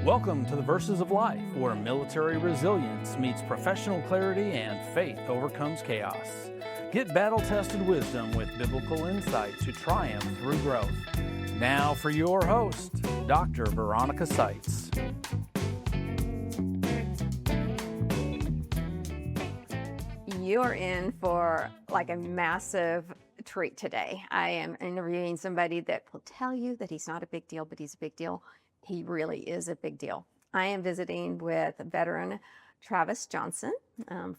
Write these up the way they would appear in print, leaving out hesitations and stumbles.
Welcome to the Verses of Life, where military resilience meets professional clarity and faith overcomes chaos. Get battle-tested wisdom with biblical insight to triumph through growth. Now for your host, Dr. Veronica Sites. You're in for like a massive treat today. I am interviewing somebody that will tell you that he's not a big deal, but he's a big deal. He really is a big deal. I am visiting with veteran Travis Johnson,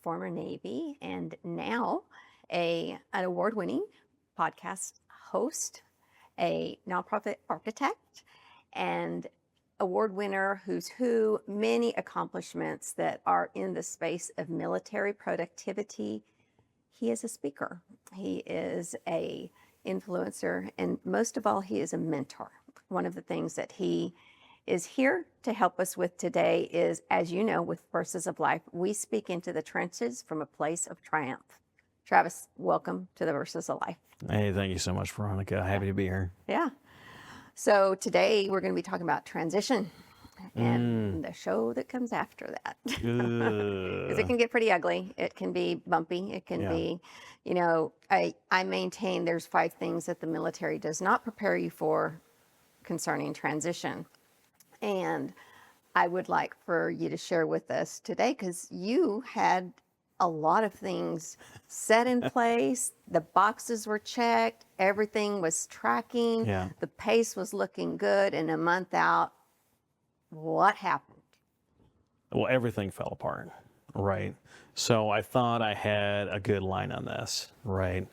former Navy, and now an award-winning podcast host, a nonprofit architect, and award winner who's who, many accomplishments that are in the space of military productivity. He is a speaker. He is a influencer, and most of all, he is a mentor. One of the things that he is here to help us with today is, as you know, with Verses of Life, we speak into the trenches from a place of triumph. Travis, welcome to the Verses of Life. Hey, thank you so much, Veronica. Happy to be here. Yeah. So today we're going to be talking about transition and the show that comes after that. Because it can get pretty ugly. It can be bumpy. It can be, you know, I maintain there's 5 things that the military does not prepare you for concerning transition. And I would like for you to share with us today, because you had a lot of things set in place. The boxes were checked. Everything was tracking. Yeah. The pace was looking good. And a month out, what happened? Well, everything fell apart, right? So I thought I had a good line on this, right?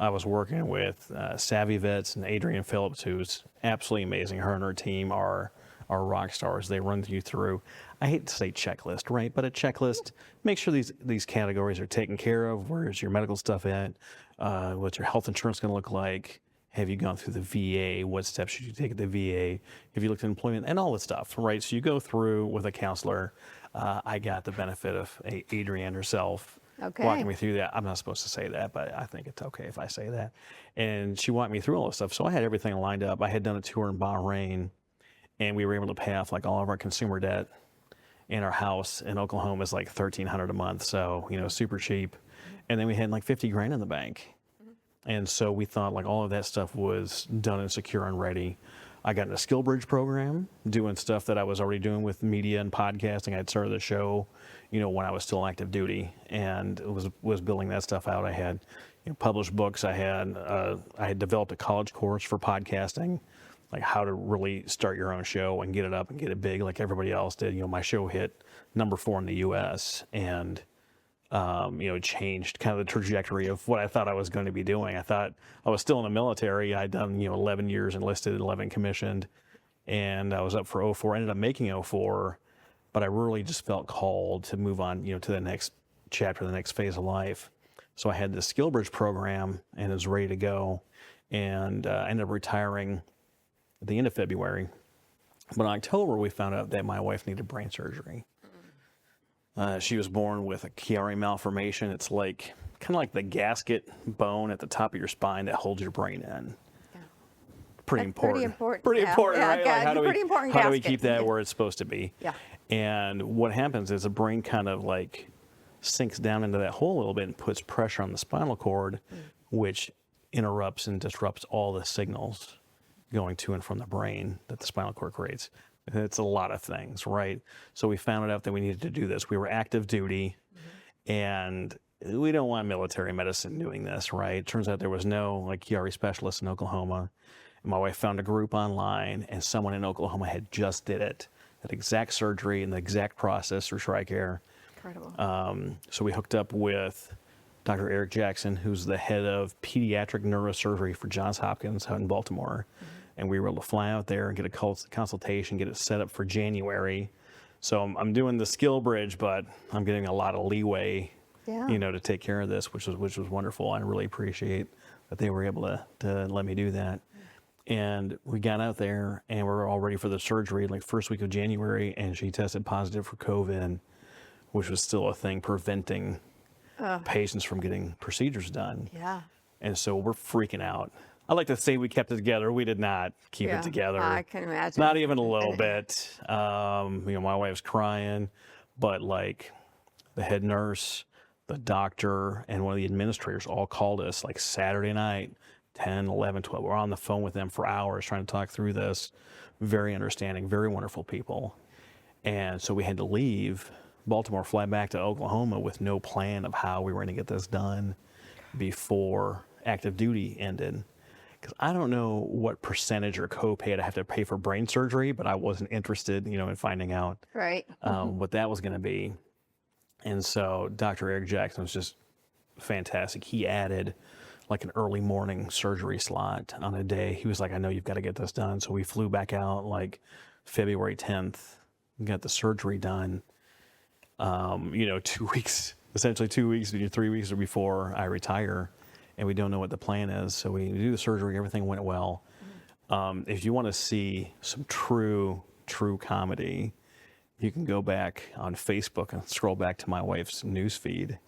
I was working with Savvy Vets and Adrienne Phillips, who's absolutely amazing. Her and her team are rock stars. They run you through, I hate to say checklist, right? But a checklist, make sure these categories are taken care of. Where's your medical stuff at? What's your health insurance going to look like? Have you gone through the VA? What steps should you take at the VA? Have you looked at employment? And all this stuff, right? So you go through with a counselor. I got the benefit of Adrienne herself walking me through that. I'm not supposed to say that, but I think it's okay if I say that. And she walked me through all this stuff. So I had everything lined up. I had done a tour in Bahrain, and we were able to pay off like all of our consumer debt. And our house in Oklahoma is like $1,300 a month, so super cheap. And then we had like 50 grand in the bank. And so we thought like all of that stuff was done and secure and ready. I got in a skill bridge program, doing stuff that I was already doing with media and podcasting. I had started the show, when I was still active duty, and was building that stuff out. I had published books. I had developed a college course for podcasting, like how to really start your own show and get it up and get it big like everybody else did. My show hit number 4 in the U.S. and it changed kind of the trajectory of what I thought I was going to be doing. I thought I was still in the military. I'd done 11 years enlisted, 11 commissioned, and I was up for 04. I ended up making 04, but I really just felt called to move on, to the next chapter, the next phase of life. So I had this skill bridge program and it was ready to go, and I ended up retiring at the end of February. But in October, we found out that my wife needed brain surgery. She was born with a Chiari malformation. It's like kind of like the gasket bone at the top of your spine that holds your brain in. Yeah. Pretty important. Pretty important, right? Like how do we keep that where it's supposed to be? Yeah. And what happens is the brain kind of like sinks down into that hole a little bit and puts pressure on the spinal cord, which interrupts and disrupts all the signals going to and from the brain that the spinal cord creates. It's a lot of things, right? So we found out that we needed to do this. We were active duty, and we don't want military medicine doing this, right? Turns out there was no like Chiari specialist in Oklahoma. And my wife found a group online, and someone in Oklahoma had just did it, that exact surgery and the exact process through TRICARE. Incredible. So we hooked up with Dr. Eric Jackson, who's the head of pediatric neurosurgery for Johns Hopkins out in Baltimore. And we were able to fly out there and get a consultation, get it set up for January. So I'm doing the skill bridge, but I'm getting a lot of leeway, to take care of this, which was wonderful. I really appreciate that they were able to let me do that. And we got out there and we were all ready for the surgery, like first week of January, and she tested positive for COVID, which was still a thing preventing patients from getting procedures done. Yeah. And so we're freaking out. I like to say we kept it together. We did not keep Yeah, it together. I can imagine. Not even a little bit. My wife's crying, but like the head nurse, the doctor, and one of the administrators all called us like Saturday night, 10, 11, 12. We're on the phone with them for hours trying to talk through this. Very understanding, very wonderful people. And so we had to leave Baltimore, fly back to Oklahoma with no plan of how we were going to get this done before active duty ended. Because I don't know what percentage or copay I'd have to pay for brain surgery, but I wasn't interested, in finding out Right. what that was going to be. And so Dr. Eric Jackson was just fantastic. He added like an early morning surgery slot on a day. He was like, I know you've got to get this done. So we flew back out like February 10th, got the surgery done, 2 weeks, essentially 2 weeks, 3 weeks before I retire. And we don't know what the plan is. So we do the surgery, everything went well. If you want to see some true comedy, you can go back on Facebook and scroll back to my wife's news feed.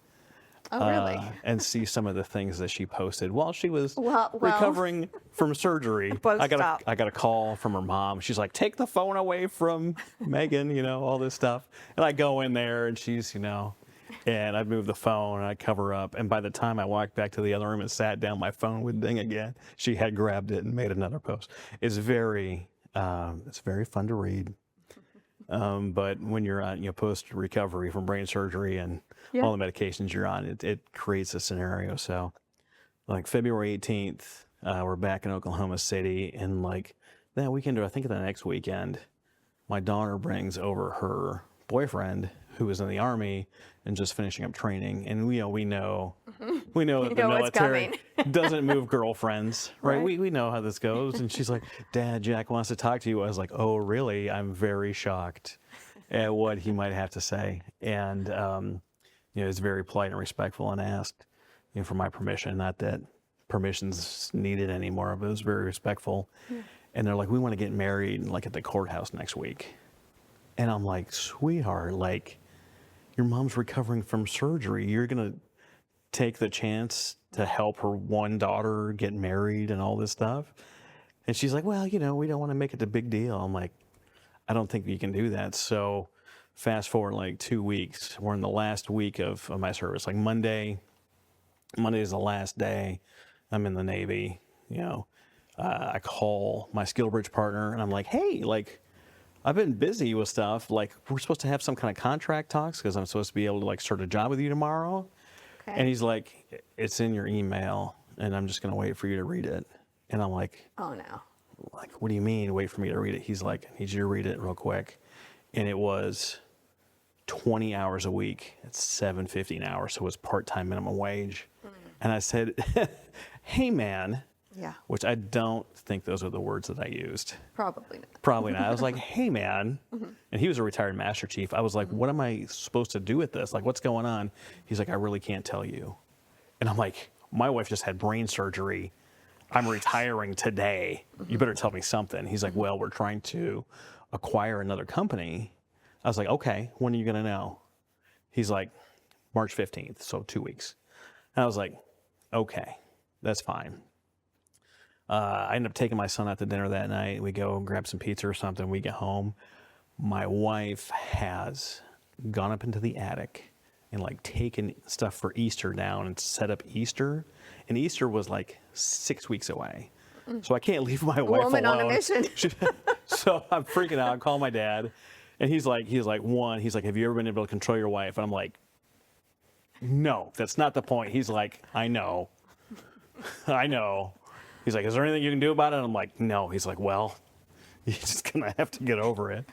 Oh, really? And see some of the things that she posted while she was Well- recovering from surgery. I got a call from her mom. She's like, take the phone away from Megan, all this stuff. And I go in there and she's, and I'd move the phone and I'd cover up. And by the time I walked back to the other room and sat down, my phone would ding again. She had grabbed it and made another post. It's very fun to read. But when you're on, post recovery from brain surgery and all the medications you're on, it creates a scenario. So like February 18th, we're back in Oklahoma City, and like that weekend, or I think the next weekend, my daughter brings over her boyfriend who was in the Army and just finishing up training. And we know that the military doesn't move girlfriends, right? We know how this goes. And she's like, Dad, Jack wants to talk to you. I was like, oh, really? I'm very shocked at what he might have to say. And, it's very polite and respectful and asked, for my permission. Not that permission's needed anymore, but it was very respectful. Yeah. And they're like, we want to get married like at the courthouse next week. And I'm like, sweetheart, like, your mom's recovering from surgery. You're going to take the chance to help her one daughter get married and all this stuff? And she's like, well, we don't want to make it a big deal. I'm like, I don't think you can do that. So fast forward like 2 weeks. We're in the last week of my service. Like Monday is the last day. I'm in the Navy, I call my SkillBridge partner and I'm like, hey, like, I've been busy with stuff. Like, we're supposed to have some kind of contract talks because I'm supposed to be able to like start a job with you tomorrow. Okay. And he's like, it's in your email and I'm just going to wait for you to read it. And I'm like, oh no. Like, what do you mean wait for me to read it? He's like, I need you to read it real quick. And it was 20 hours a week. It's $7.50 an hour. So it was part-time minimum wage. And I said, hey man. Yeah. Which I don't think those are the words that I used. Probably not. Probably not. I was like, hey, man. And he was a retired Master Chief. I was like, what am I supposed to do with this? Like, what's going on? He's like, I really can't tell you. And I'm like, my wife just had brain surgery. I'm retiring today. You better tell me something. He's like, well, we're trying to acquire another company. I was like, okay, when are you going to know? He's like, March 15th, so 2 weeks. And I was like, okay, that's fine. I ended up taking my son out to dinner that night. We go and grab some pizza or something. We get home. My wife has gone up into the attic and like taken stuff for Easter down and set up Easter. And Easter was like 6 weeks away. So I can't leave my wife Woman alone. on a mission. So I'm freaking out. I call my dad and he's like, have you ever been able to control your wife? And I'm like, no, that's not the point. He's like, I know. He's like, is there anything you can do about it? And I'm like, no. He's like, well, you're just going to have to get over it.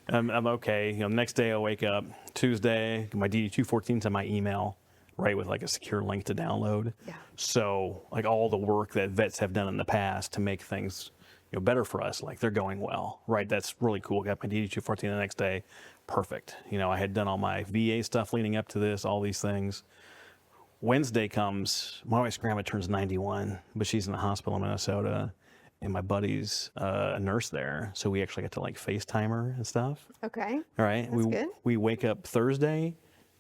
I'm okay. Next day I wake up, Tuesday, my DD-214's on my email, right, with like a secure link to download. Yeah. So like all the work that vets have done in the past to make things better for us, like they're going well, right? That's really cool. Got my DD-214 the next day. Perfect. I had done all my VA stuff leading up to this, all these things. Wednesday comes, my wife's grandma turns 91, but she's in the hospital in Minnesota, and my buddy's a nurse there, so we actually get to like FaceTime her and stuff. Okay. All right. That's good. We wake up Thursday,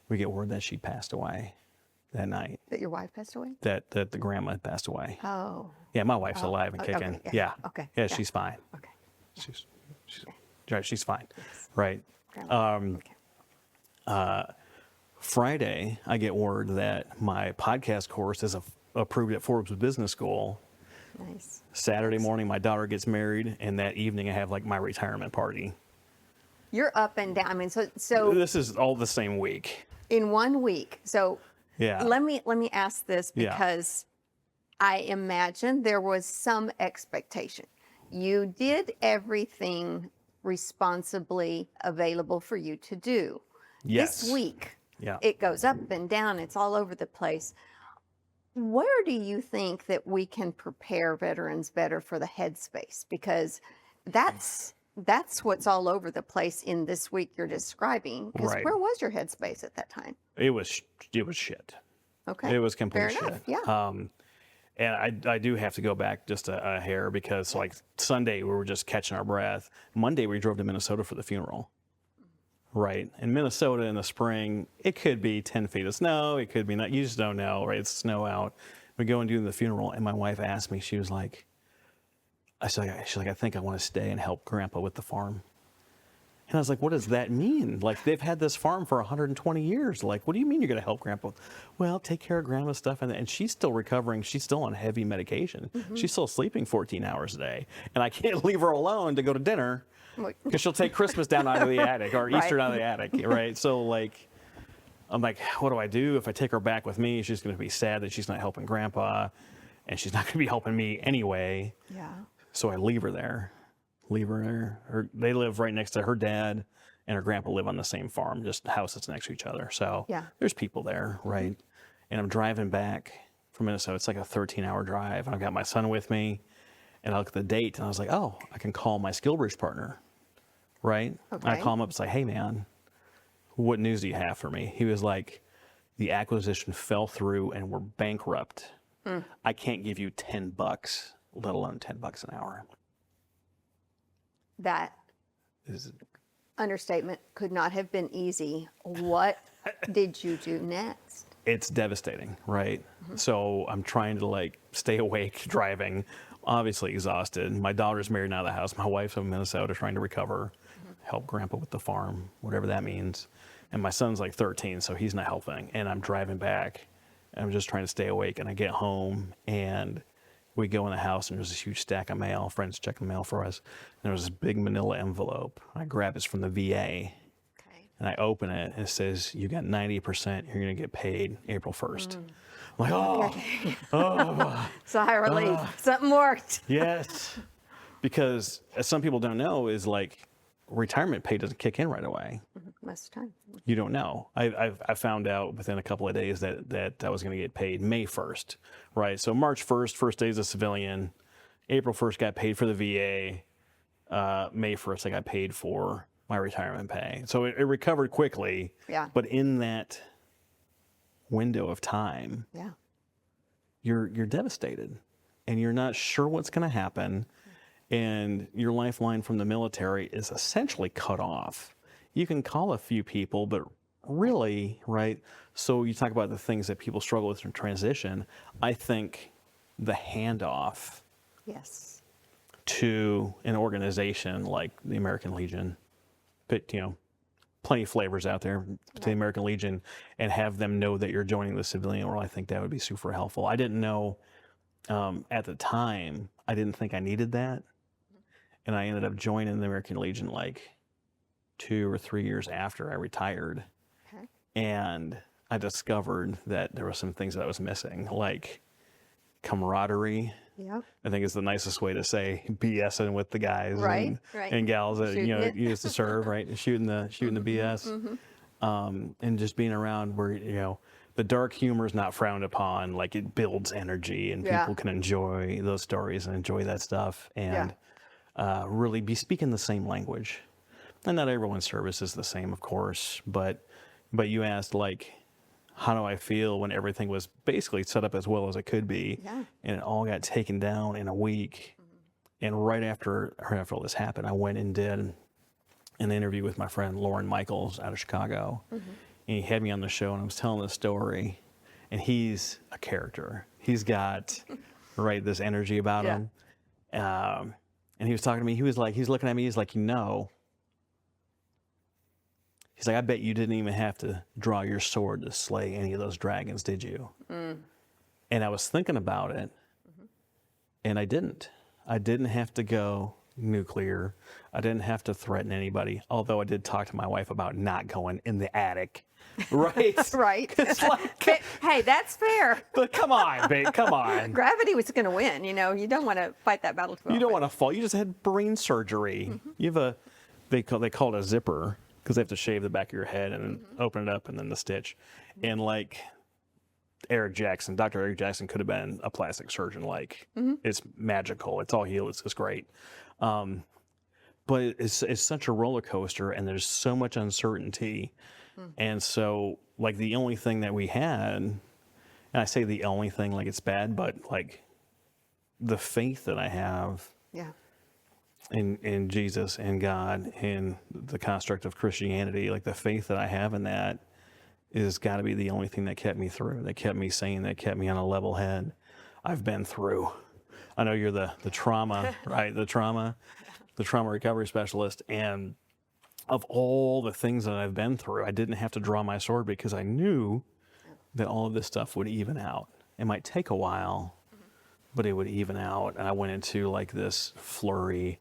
we get word that she passed away. that night That your wife passed away? that the grandma had passed away. Oh. Yeah, my wife's alive and Okay, kicking. yeah. Yeah. Okay. Yeah, Yeah. she's fine. Okay. She's right, she's fine. Right. Grandma. Okay. Friday, I get word that my podcast course is approved at Forbes Business School. Nice. Saturday morning, my daughter gets married, and that evening, I have like my retirement party. You're up and down. I mean, so This is all the same week. in 1 week. So Yeah. let me ask this Yeah. because I imagine there was some expectation. You did everything responsibly available for you to do. Yes. This week, Yeah. it goes up and down. It's all over the place. Where do you think that we can prepare veterans better for the headspace? Because that's what's all over the place in this week you're describing. Because Right. where was your headspace at that time? It was shit. Okay. It was complete Fair shit. enough. Yeah. And I do have to go back just a hair because like Sunday we were just catching our breath. Monday we drove to Minnesota for the funeral. Right. In Minnesota in the spring, it could be 10 feet of snow. It could be not. You just don't know, right? It's snow out. We go and do the funeral, and my wife asked me, she's like, I think I want to stay and help Grandpa with the farm. And I was like, what does that mean? Like, they've had this farm for 120 years. Like, what do you mean you're going to help Grandpa? Well, take care of Grandma's stuff. And she's still recovering. She's still on heavy medication. She's still sleeping 14 hours a day. And I can't leave her alone to go to dinner because she'll take Christmas down out of the attic or Easter out of the attic, right? So, like, I'm like, what do I do? If I take her back with me, she's going to be sad that she's not helping Grandpa. And she's not going to be helping me anyway. Yeah. So I leave her there. They live right next to her dad and her grandpa live on the same farm, just houses next to each other. So Yeah. there's people there, right? And I'm driving back from Minnesota. It's like a 13-hour drive. I've got my son with me, and I look at the date, and I was like, oh, I can call my SkillBridge partner, right? Okay. I call him up and say, hey, man, what news do you have for me? He was like, the acquisition fell through, and we're bankrupt. I can't give you $10, let alone $10 an hour. That Is understatement could not have been easy. What did you do next? It's devastating, right? So I'm trying to like stay awake driving, obviously exhausted. My daughter's married now to the house. My wife's in Minnesota trying to recover, help Grandpa with the farm, whatever that means. And my son's like 13, so he's not helping. And I'm driving back. And I'm just trying to stay awake. And I get home and we go in the house and there's this huge stack of mail. Friends checking mail for us. And there was this big manila envelope. I grab it from the VA. Okay. And I open it and it says, you got 90%, you're going to get paid April 1st. I'm like, oh, Sigh of relief. Something worked. yes. Because as some people don't know is like retirement pay doesn't kick in right away. Most of the time. You don't know. I found out within a couple of days that I was going to get paid May 1st, right? So March 1st, first day as a civilian. April 1st got paid for the VA. May 1st I got paid for my retirement pay. So it recovered quickly. Yeah. But in that window of time, Yeah. you're devastated and you're not sure what's going to happen. And your lifeline from the military is essentially cut off. You can call a few people, but really, right? So you talk about the things that people struggle with in transition. I think the handoff Yes. to an organization like the American Legion, but plenty of flavors out there to the American Legion, and have them know that you're joining the civilian world. I think that would be super helpful. I didn't know at the time. I didn't think I needed that, and I ended up joining the American Legion like 2 or 3 years after I retired. Okay. And I discovered that there were some things that I was missing, like camaraderie. Yep. I think is the nicest way to say BSing with the guys Right, right. and gals that Shooting it. used to serve, right? Shooting the BS, and just being around where the dark humor is not frowned upon. Like it builds energy, and Yeah. people can enjoy those stories and enjoy that stuff, and really be speaking the same language. And not everyone's service is the same, of course, but you asked like, how do I feel when everything was basically set up as well as it could be, Yeah. and it all got taken down in a week. And right after all this happened, I went and did an interview with my friend Lauren Michaels out of Chicago, and he had me on the show, and I was telling the story, and he's a character. He's got, right, this energy about him. And he was talking to me. He was like, he's looking at me. He's like, he's like, I bet you didn't even have to draw your sword to slay any of those dragons, did you? And I was thinking about it, and I didn't. I didn't have to go nuclear. I didn't have to threaten anybody, although I did talk to my wife about not going in the attic. Right? Right. It's like, Hey, that's fair. but come on, babe, come on. Gravity was going to win. You know, you don't want to fight that battle too You don't often. want to fall. You just had brain surgery. You have they call it a zipper, because they have to shave the back of your head and then open it up and then the stitch. And like Dr. Eric Jackson could have been a plastic surgeon. Like it's magical. It's all healed. It's great. But it's such a roller coaster, and there's so much uncertainty. And so like the only thing that we had, and I say the only thing like it's bad, but like the faith that I have in Jesus and God and the construct of Christianity, like the faith that I have in that is got to be the only thing that kept me through, that kept me sane, that kept me on a level head. I've been through. I know you're the trauma, right? The trauma recovery specialist. And of all the things that I've been through, I didn't have to draw my sword because I knew that all of this stuff would even out. It might take a while, but it would even out. And I went into like this flurry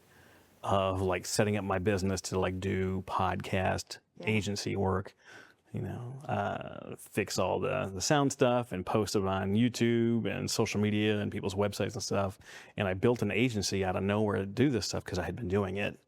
of like setting up my business to like do podcast agency work, fix all the sound stuff and post it on YouTube and social media and people's websites and stuff. And I built an agency out of nowhere to do this stuff because I had been doing it.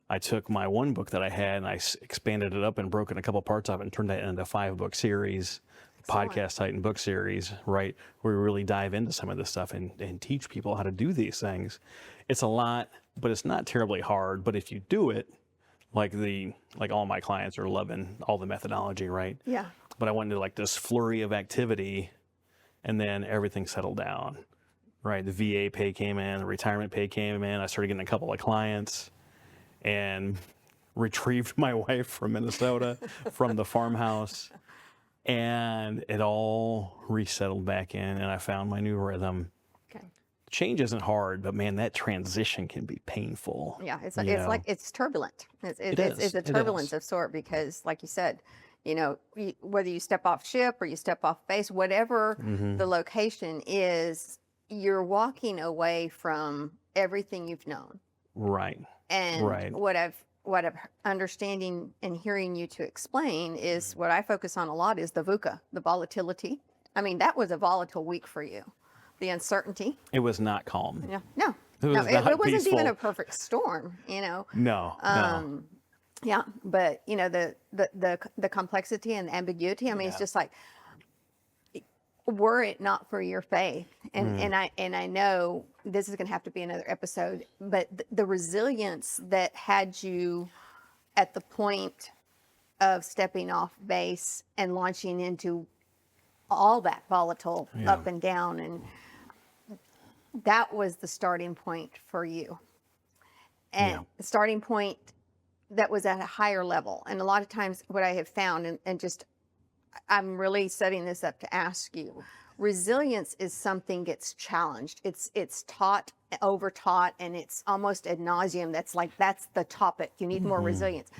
I took my one book that I had and I expanded it up and broke in a couple parts of it and turned that into a 5-book series, Podcast Titan book series, right? Where we really dive into some of this stuff and teach people how to do these things. It's a lot, but it's not terribly hard. But if you do it, like all my clients are loving all the methodology, right? Yeah. But I went into like this flurry of activity, and then everything settled down, right? The VA pay came in, the retirement pay came in. I started getting a couple of clients, and retrieved my wife from Minnesota from the farmhouse, and it all resettled back in, and I found my new rhythm. Okay. Change isn't hard, but man, that transition can be painful. Yeah, it's like it's turbulent. It's a turbulence of sort because, like you said, whether you step off ship or you step off base, whatever the location is, you're walking away from everything you've known. Right. And what I'm understanding and hearing you to explain is what I focus on a lot is the VUCA, the volatility. I mean, that was a volatile week for you. The uncertainty. It was not calm. Yeah. No. It was not it wasn't peaceful. even a perfect storm, No. Yeah, but the complexity and the ambiguity. I mean, it's just like, were it not for your faith, and I know this is going to have to be another episode, but the resilience that had you at the point of stepping off base and launching into all that volatile up and down, and that was the starting point for you, and the starting point that was at a higher level. And a lot of times what I have found, and just I'm really setting this up to ask you, resilience is something gets challenged. It's taught, over taught, and it's almost ad nauseum. That's the topic. You need more resilience.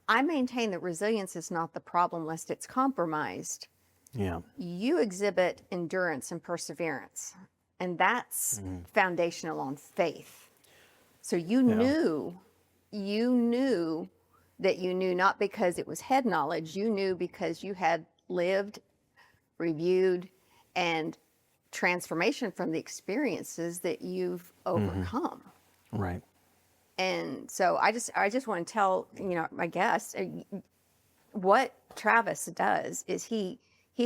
I maintain that resilience is not the problem lest it's compromised. Yeah. You exhibit endurance and perseverance, and that's foundational on faith. So you knew that you knew not because it was head knowledge, you knew because you had lived, reviewed, and transformation from the experiences that you've overcome. Right. And so I just want to tell, my guests, what Travis does is he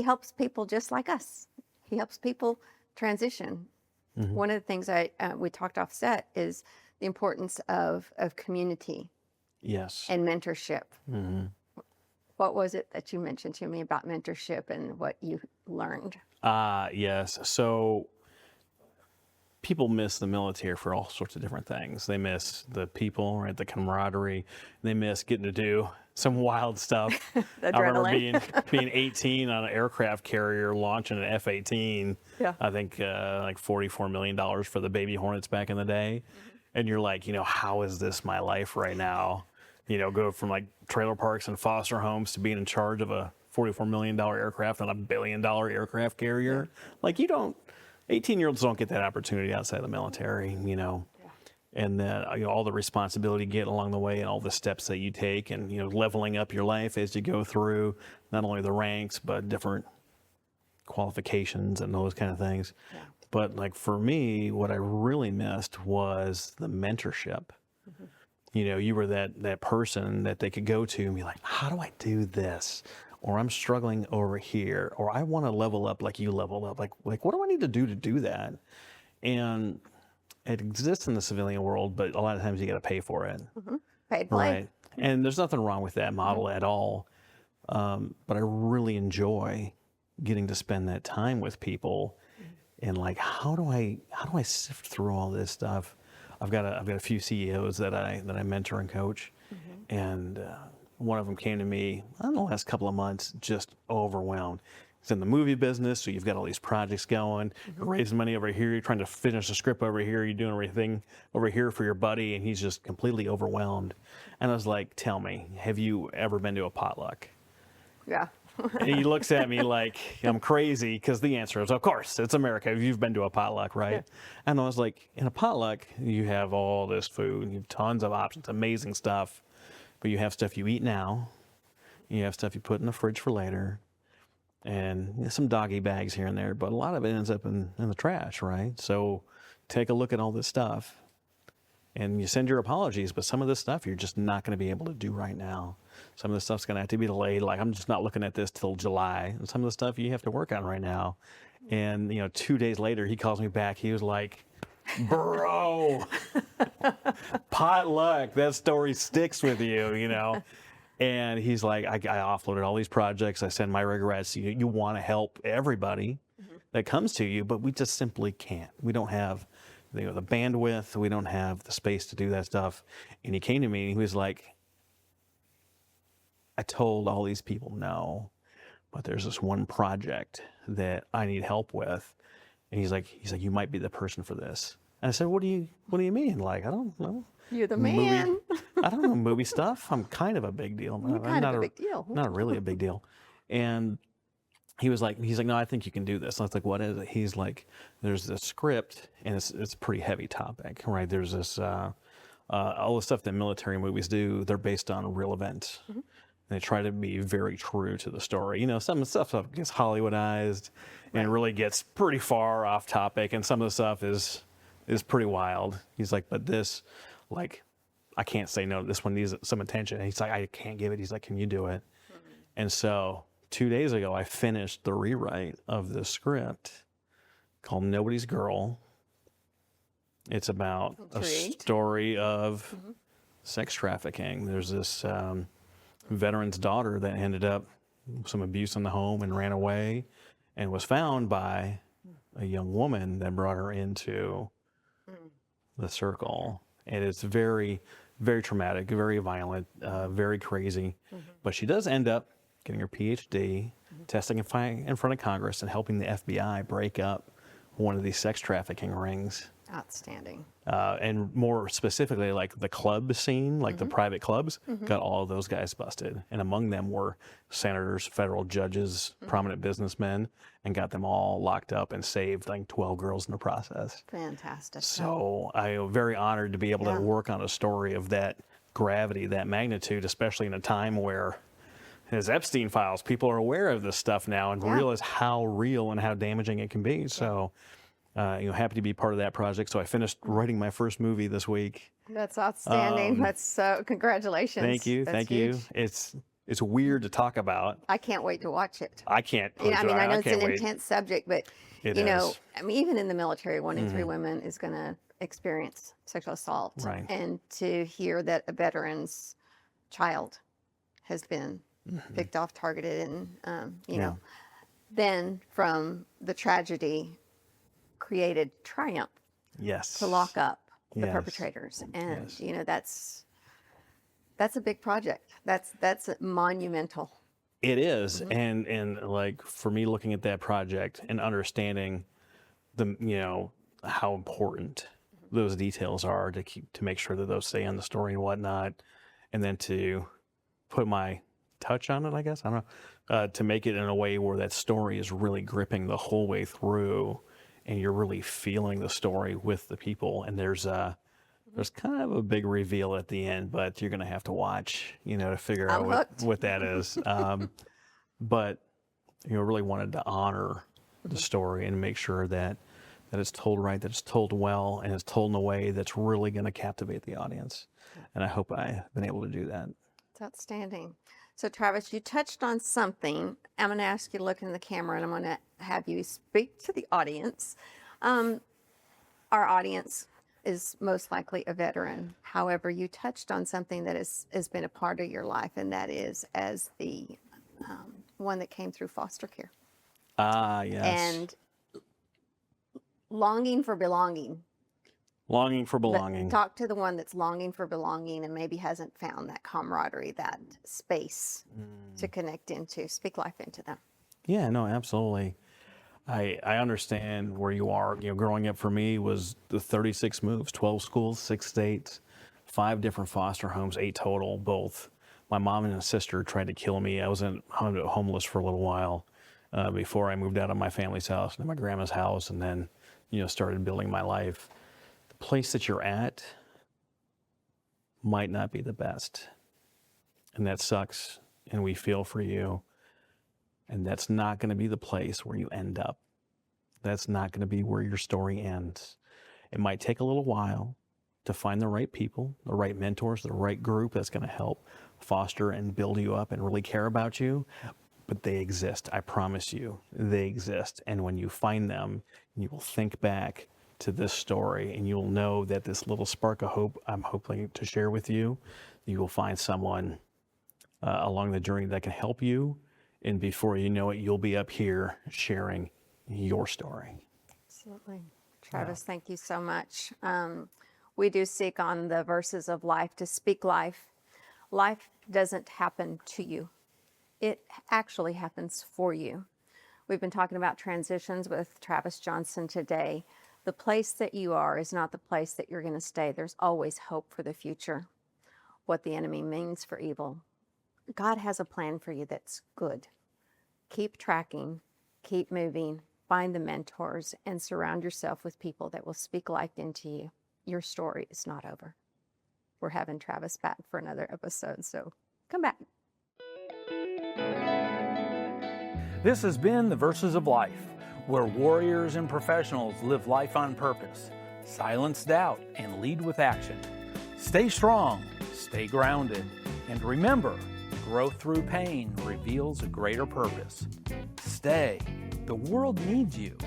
helps people just like us. He helps people transition. One of the things we talked off set is the importance of community. Yes. And mentorship. What was it that you mentioned to me about mentorship and what you learned? Yes. So people miss the military for all sorts of different things. They miss the people, right? The camaraderie. They miss getting to do some wild stuff. The I remember adrenaline. being 18 on an aircraft carrier launching an F-18. Yeah. I think like $44 million for the Baby Hornets back in the day. And you're like, how is this my life right now? Go from like trailer parks and foster homes to being in charge of a $44 million aircraft on a $1 billion aircraft carrier. Like 18-year-olds don't get that opportunity outside the military, and then all the responsibility you get along the way and all the steps that you take and, leveling up your life as you go through not only the ranks, but different qualifications and those kind of things. Yeah. But like for me, what I really missed was the mentorship. You were that person that they could go to and be like, how do I do this? Or I'm struggling over here, or I want to level up like you leveled up. Like what do I need to do that? And it exists in the civilian world, but a lot of times you got to pay for it. Paid play. Right. And there's nothing wrong with that model at all. But I really enjoy getting to spend that time with people and like, how do I sift through all this stuff? I've got a few CEOs that I mentor and coach, and one of them came to me in the last couple of months, just overwhelmed. He's in the movie business, so you've got all these projects going, you're raising money over here, you're trying to finish a script over here, you're doing everything over here for your buddy, and he's just completely overwhelmed. And I was like, tell me, have you ever been to a potluck? Yeah. And he looks at me like I'm crazy, because the answer is, of course, it's America. You've been to a potluck, right? Yeah. And I was like, in a potluck, you have all this food, you have tons of options, amazing stuff, but you have stuff you eat now, you have stuff you put in the fridge for later, and some doggy bags here and there, but a lot of it ends up in the trash, right? So take a look at all this stuff, and you send your apologies, but some of this stuff you're just not going to be able to do right now. Some of the stuff's going to have to be delayed. Like, I'm just not looking at this till July. And some of the stuff you have to work on right now. And, 2 days later, he calls me back. He was like, bro, potluck, that story sticks with you, And he's like, I offloaded all these projects. I send my regrets. You want to help everybody that comes to you, but we just simply can't. We don't have the bandwidth. We don't have the space to do that stuff. And he came to me and he was like, I told all these people no, but there's this one project that I need help with. And he's like, you might be the person for this. And I said, what do you mean? Like, I don't know. You're the man. I don't know movie stuff. I'm kind of a big deal. You're kind of a big deal. Not really a big deal. And he's like, no, I think you can do this. And I was like, what is it? He's like, there's this script, and it's a pretty heavy topic, right? There's this, all the stuff that military movies do, they're based on real events. They try to be very true to the story. Some of the stuff gets Hollywoodized and really gets pretty far off topic, and some of the stuff is pretty wild. He's like, but this, like, I can't say no. This one needs some attention. And he's like, I can't give it. He's like, can you do it? And so 2 days ago, I finished the rewrite of the script called Nobody's Girl. It's about a story of sex trafficking. There's this veteran's daughter that ended up some abuse in the home and ran away and was found by a young woman that brought her into the circle. And it's very, very traumatic, very violent, very crazy. But she does end up getting her PhD, testifying in front of Congress and helping the FBI break up one of these sex trafficking rings. Outstanding. And more specifically, like the club scene, like the private clubs, got all of those guys busted. And among them were senators, federal judges, prominent businessmen, and got them all locked up and saved like 12 girls in the process. Fantastic. So I am very honored to be able to work on a story of that gravity, that magnitude, especially in a time where, as Epstein files, people are aware of this stuff now and realize how real and how damaging it can be. So happy to be part of that project. So I finished writing my first movie this week. That's outstanding. That's so, congratulations. Thank you. That's Thank huge. you. It's weird to talk about. I can't wait to watch it. I can't. I know it's an wait. intense subject, but It you know, is. I mean, even in the military, 1 in 3 women is going to experience sexual assault. Right. And to hear that a veteran's child has been picked off, targeted, and you know, then from the tragedy created triumph Yes. to lock up the Yes. perpetrators. And, Yes. you know, that's a big project. That's monumental. It is. And like for me looking at that project and understanding how important those details are to make sure that those stay in the story and whatnot, and then to put my touch on it, I guess, I don't know, to make it in a way where that story is really gripping the whole way through and you're really feeling the story with the people. And there's kind of a big reveal at the end, but you're going to have to watch, to figure I'm out hooked. what that is. But, really wanted to honor the story and make sure that it's told right, that it's told well, and it's told in a way that's really going to captivate the audience. And I hope I've been able to do that. It's outstanding. So, Travis, you touched on something. I'm going to ask you to look in the camera, and I'm going to have you speak to the audience. Our audience is most likely a veteran. However, you touched on something that has been a part of your life, and that is as the one that came through foster care. Ah, yes. And longing for belonging. Longing for belonging. Talk to the one that's longing for belonging and maybe hasn't found that camaraderie, that space to connect into. Speak life into them. Yeah, no, absolutely. I understand where you are. Growing up for me was the 36 moves, 12 schools, 6 states, 5 different foster homes, 8 total, both. My mom and a sister tried to kill me. I was homeless for a little while before I moved out of my family's house and my grandma's house, and then, started building my life. The place that you're at might not be the best, and that sucks, and we feel for you. And that's not going to be the place where you end up. That's not going to be where your story ends. It might take a little while to find the right people, the right mentors, the right group that's going to help foster and build you up and really care about you. But they exist. I promise you, they exist. And when you find them, you will think back to this story and you'll know that this little spark of hope I'm hoping to share with you, you will find someone along the journey that can help you. And before you know it, you'll be up here sharing your story. Absolutely. Travis, thank you so much. We do seek on the verses of life to speak life. Life doesn't happen to you. It actually happens for you. We've been talking about transitions with Travis Johnson today. The place that you are is not the place that you're going to stay. There's always hope for the future. What the enemy means for evil, God has a plan for you that's good. Keep tracking, keep moving, find the mentors, and surround yourself with people that will speak life into you. Your story is not over. We're having Travis back for another episode, so come back. This has been The Verses of Life, where warriors and professionals live life on purpose, silence doubt, and lead with action. Stay strong, stay grounded, and remember, growth through pain reveals a greater purpose. Stay. The world needs you.